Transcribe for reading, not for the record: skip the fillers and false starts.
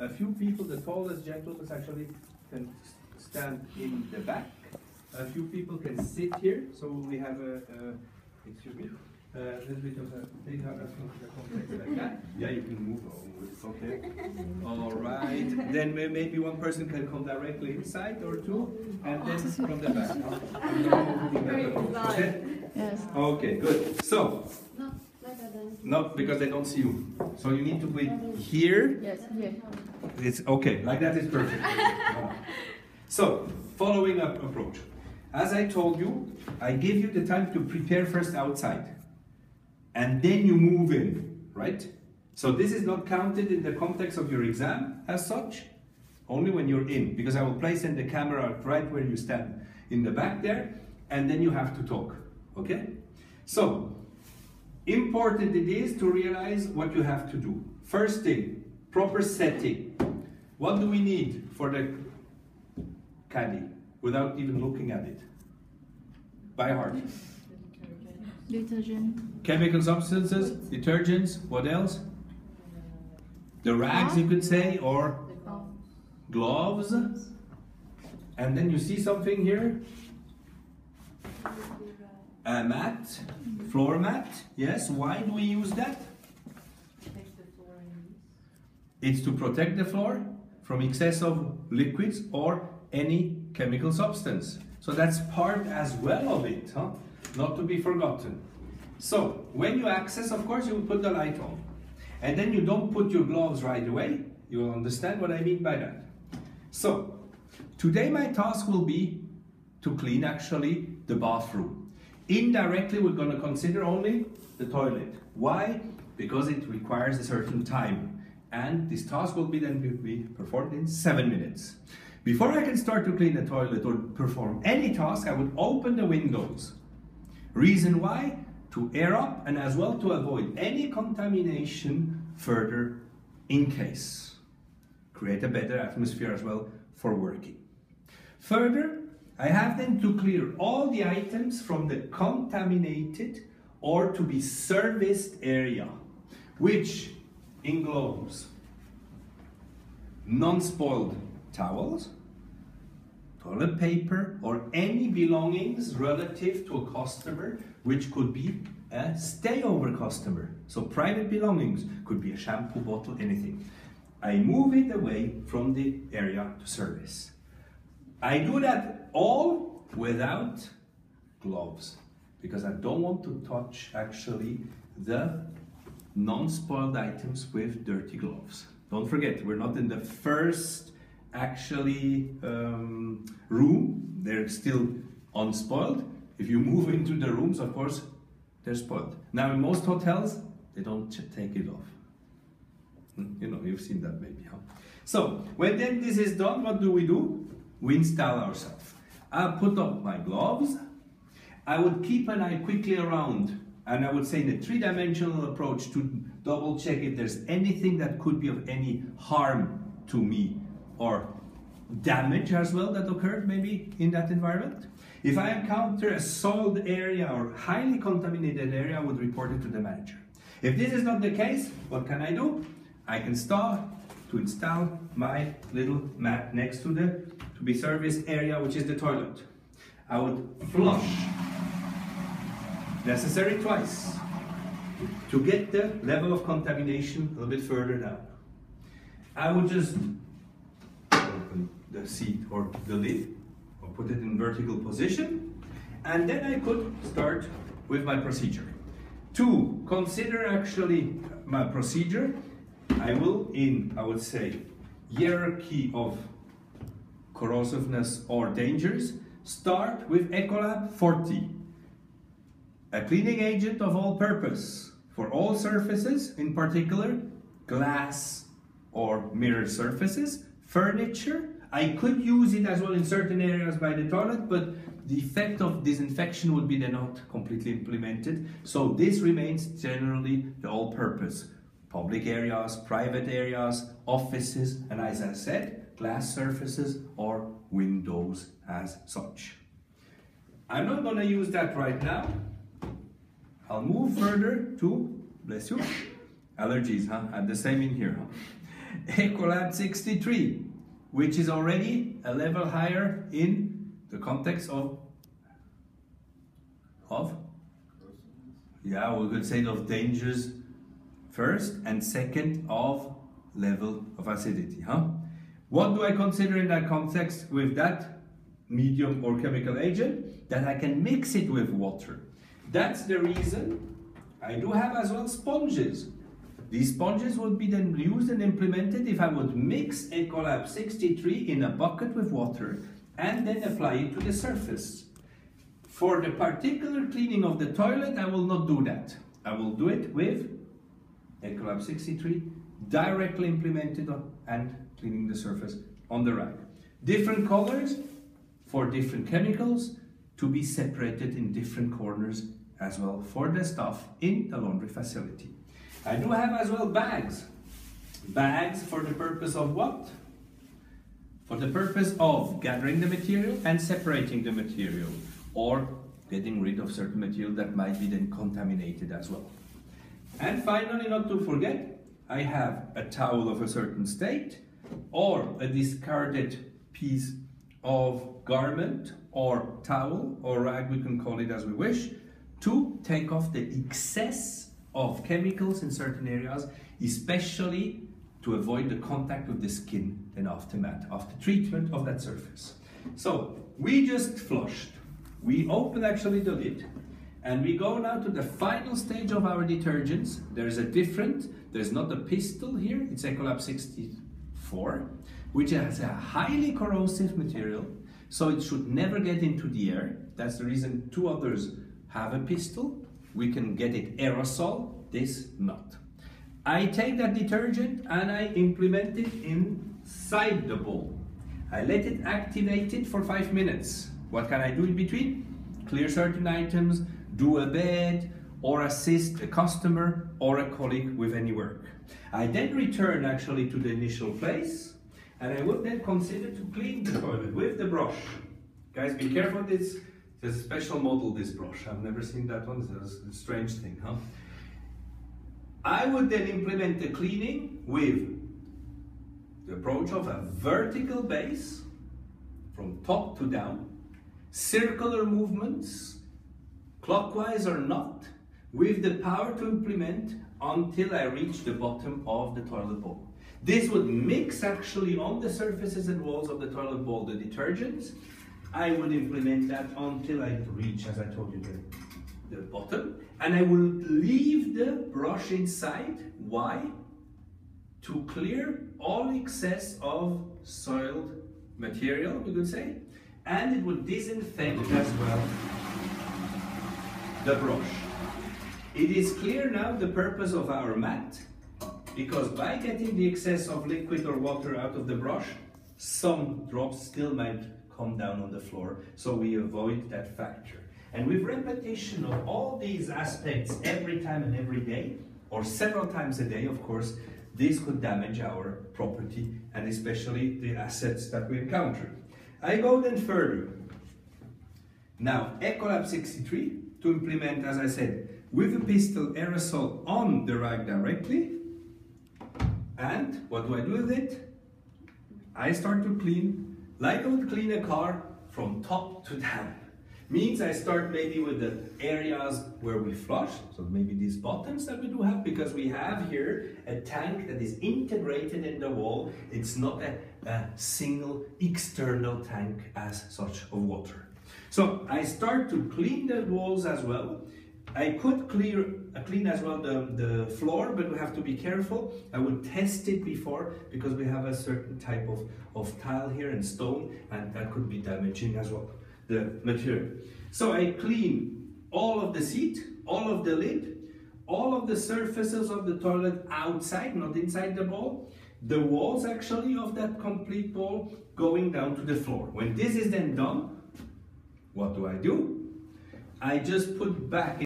A few people, the tallest gentlemen actually can stand in the back. A few people can sit here, so we have excuse me, a little bit of a big context like that. Yeah, you can move over, it's okay. All right, then maybe one person can come directly inside or two, and then from the back. Okay? Yes. Okay, good. So, not because they don't see you. So you need to be here. Yes, here. It's okay, like that is perfect. So, following up approach. As I told you, I give you the time to prepare first outside. And then you move in, right? So this is not counted in the context of your exam as such, only when you're in, because I will place in the camera right where you stand in the back there, and then you have to talk, okay? So, important it is to realize what you have to do. First thing, proper setting. What do we need for the caddy without even looking at it? By heart. Detergent. Chemical substances, detergents, what else? The rags you could say, or gloves. And then you see something here? A mat, floor mat, yes. Why do we use that? It's to protect the floor from excess of liquids or any chemical substance. So that's part as well of it, huh? Not to be forgotten. So, when you access, of course, you will put the light on. And then you don't put your gloves right away. You will understand what I mean by that. So, today my task will be to clean actually the bathroom. Indirectly, we're going to consider only the toilet. Why? Because it requires a certain time. And this task will be then be performed in 7 minutes. Before I can start to clean the toilet or perform any task, I would open the windows. Reason why? To air up and as well to avoid any contamination further in case. Create a better atmosphere as well for working. Further, I have then to clear all the items from the contaminated or to be serviced area, which englows non-spoiled towels, toilet paper, or any belongings relative to a customer, which could be a stayover customer. So private belongings could be a shampoo bottle, anything. I move it away from the area to service. I do that all without gloves, because I don't want to touch actually the non-spoiled items with dirty gloves. Don't forget, we're not in the first actually room. They're still unspoiled. If you move into the rooms, of course, they're spoiled. Now in most hotels, they don't take it off. You know, you've seen that maybe, huh? So, when then this is done, what do? We install ourselves. I'll put up my gloves. I would keep an eye quickly around, and I would say in a three-dimensional approach to double check if there's anything that could be of any harm to me or damage as well that occurred maybe in that environment. If I encounter a soiled area or highly contaminated area, I would report it to the manager. If this is not the case, what can I do? I can start to install my little mat next to the to be serviced area, which is the toilet. I would flush, necessary twice, to get the level of contamination a little bit further down. I would just open the seat or the lid, or put it in vertical position, and then I could start with my procedure. To consider actually my procedure, I will, I would say, hierarchy of corrosiveness or dangers, start with Ecolab 40. A cleaning agent of all purpose for all surfaces, in particular glass or mirror surfaces, furniture. I could use it as well in certain areas by the toilet, but the effect of disinfection would be then not completely implemented. So this remains generally the all-purpose. Public areas, private areas, offices, and as I said, glass surfaces or windows as such. I'm not going to use that right now. I'll move further to, bless you, allergies, huh? And the same in here, huh? Ecolab 63, which is already a level higher in the context of yeah, we could say of dangers first, and second of level of acidity. What do I consider in that context with that medium or chemical agent? That I can mix it with water. That's the reason I do have as well sponges. These sponges would be then used and implemented if I would mix Ecolab 63 in a bucket with water and then apply it to the surface. For the particular cleaning of the toilet, I will not do that. I will do it with Ecolab 63 directly implemented and cleaning the surface on the rag. Different colors for different chemicals to be separated in different corners as well for the stuff in the laundry facility. I do have as well bags. Bags for the purpose of what? For the purpose of gathering the material and separating the material, or getting rid of certain material that might be then contaminated as well. And finally, not to forget, I have a towel of a certain state or a discarded piece of garment or towel or rag, we can call it as we wish, to take off the excess of chemicals in certain areas, especially to avoid the contact with the skin and after treatment of that surface. So we just flushed. We open actually the lid and we go now to the final stage of our detergents. There's not a pistol here, it's Ecolab 64, which has a highly corrosive material, so it should never get into the air. That's the reason two others have a pistol. We can get it aerosol, this not. I take that detergent and I implement it inside the bowl. I let it activate it for 5 minutes. What can I do in between? Clear certain items, do a bed, or assist a customer or a colleague with any work. I then return actually to the initial place, and I would then consider to clean the toilet with the brush. Guys, be careful, this is a special model, this brush. I've never seen that one, it's a strange thing, huh? I would then implement the cleaning with the approach of a vertical base from top to down, circular movements, clockwise or not, with the power to implement until I reach the bottom of the toilet bowl. This would mix actually on the surfaces and walls of the toilet bowl the detergents. I would implement that until I reach, as I told you, the bottom, and I will leave the brush inside. Why? To clear all excess of soiled material, we could say, and it would disinfect as well the brush. It is clear now the purpose of our mat, because by getting the excess of liquid or water out of the brush, some drops still might come down on the floor, so we avoid that factor. And with repetition of all these aspects every time and every day, or several times a day, of course, this could damage our property and especially the assets that we encounter. I go then further. Now, Ecolab 63 to implement, as I said, with a pistol aerosol on the rag directly. And what do I do with it? I start to clean like I would clean a car from top to down. Means I start maybe with the areas where we flush, so maybe these buttons that we do have, because we have here a tank that is integrated in the wall. It's not a single external tank as such of water. So I start to clean the walls as well. I could clean as well the floor, but we have to be careful. I would test it before, because we have a certain type of tile here and stone, and that could be damaging as well, the material. So I clean all of the seat, all of the lid, all of the surfaces of the toilet outside, not inside the bowl, the walls actually of that complete bowl going down to the floor. When this is then done, what do? I just put back